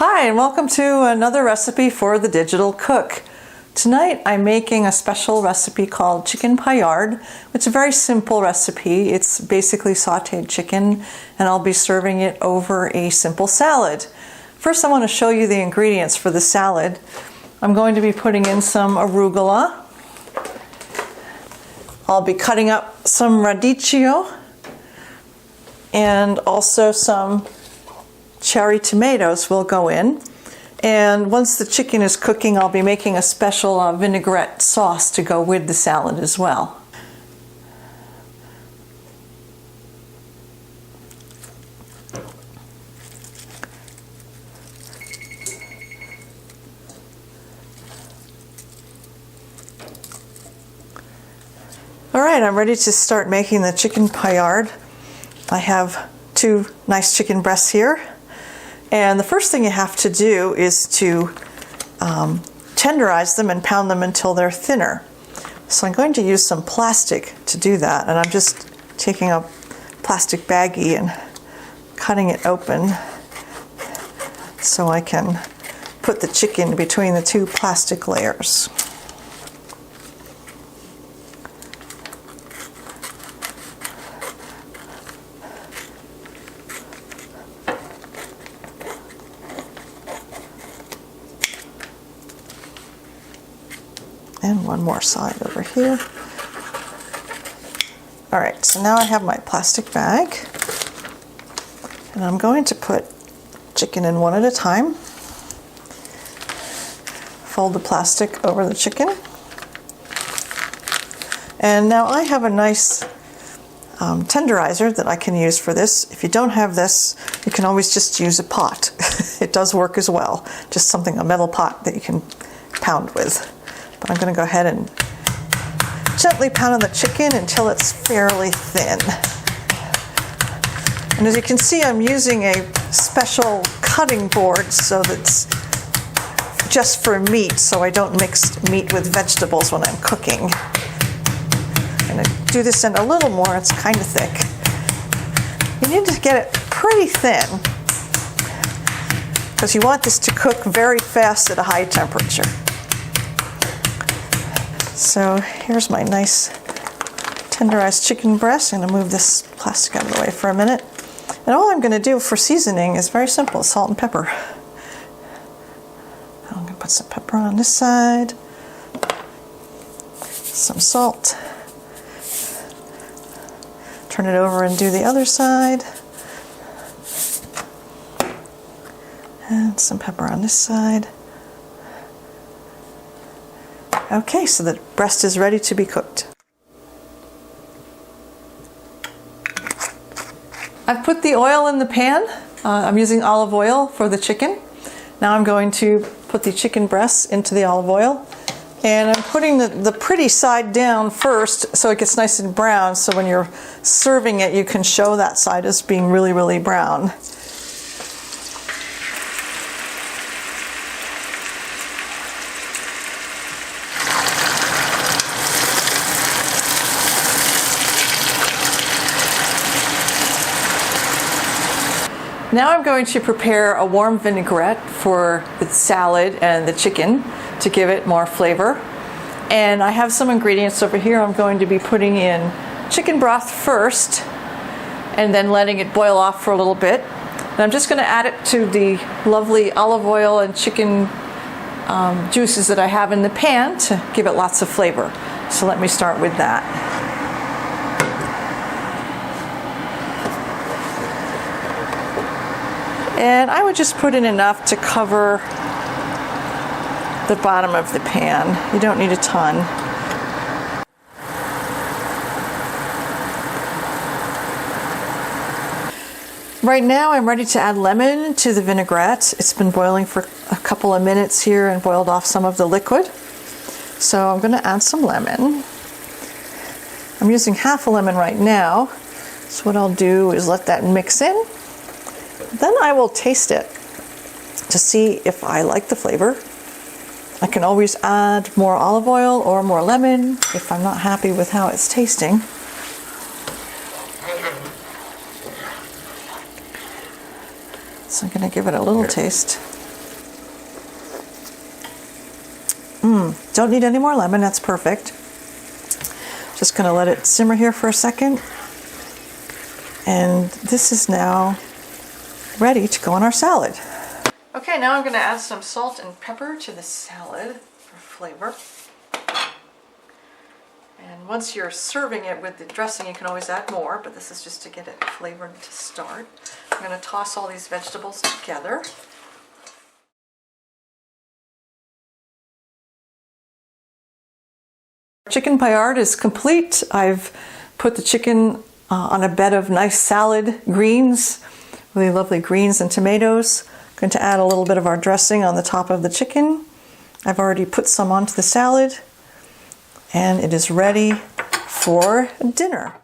Hi, and welcome to another recipe for the Digital Cook. Tonight I'm making a special recipe called chicken Paillard. It's a very simple recipe. It's basically sauteed chicken, and I'll be serving it over a simple salad. First, I want to show you the ingredients for the salad. I'm going to be putting in some arugula. I'll be cutting up some radicchio and also some cherry tomatoes will go in. And once the chicken is cooking, I'll be making a special vinaigrette sauce to go with the salad as well. All right, I'm ready to start making the chicken Paillard. I have two nice chicken breasts here. And the first thing you have to do is to tenderize them and pound them until they're thinner. So I'm going to use some plastic to do that, and I'm just taking a plastic baggie and cutting it open so I can put the chicken between the two plastic layers. And one more side over here. All right, so now I have my plastic bag, and I'm going to put chicken in one at a time. Fold the plastic over the chicken. And now I have a nice tenderizer that I can use for this. If you don't have this, you can always just use a pot. It does work as well, just a metal pot that you can pound with. But I'm going to go ahead and gently pound on the chicken until it's fairly thin. And as you can see, I'm using a special cutting board so that's just for meat, so I don't mix meat with vegetables when I'm cooking. I'm going to do this in a little more, it's kind of thick. You need to get it pretty thin because you want this to cook very fast at a high temperature. So here's my nice tenderized chicken breast. I'm going to move this plastic out of the way for a minute. And all I'm going to do for seasoning is very simple, salt and pepper. I'm going to put some pepper on this side, some salt, turn it over and do the other side, and some pepper on this side. Okay, so the breast is ready to be cooked. I've put the oil in the pan. I'm using olive oil for the chicken. Now I'm going to put the chicken breasts into the olive oil. And I'm putting the pretty side down first so it gets nice and brown, so when you're serving it you can show that side as being really, really brown. Now I'm going to prepare a warm vinaigrette for the salad and the chicken to give it more flavor. And I have some ingredients over here. I'm going to be putting in chicken broth first and then letting it boil off for a little bit. And I'm just going to add it to the lovely olive oil and chicken juices that I have in the pan to give it lots of flavor. So let me start with that. And I would just put in enough to cover the bottom of the pan. You don't need a ton. Right now I'm ready to add lemon to the vinaigrette. It's been boiling for a couple of minutes here and boiled off some of the liquid. So I'm going to add some lemon. I'm using half a lemon right now. So what I'll do is let that mix in. Then I will taste it to see if I like the flavor. I can always add more olive oil or more lemon if I'm not happy with how it's tasting. So I'm going to give it a little taste. Don't need any more lemon, that's perfect. Just gonna let it simmer here for a second. And this is now ready to go on our salad. Okay, now I'm gonna add some salt and pepper to the salad for flavor. And once you're serving it with the dressing, you can always add more, but this is just to get it flavored to start. I'm gonna toss all these vegetables together. Chicken Paillard is complete. I've put the chicken on a bed of nice salad greens, really lovely greens and tomatoes. I'm going to add a little bit of our dressing on the top of the chicken. I've already put some onto the salad, and it is ready for dinner.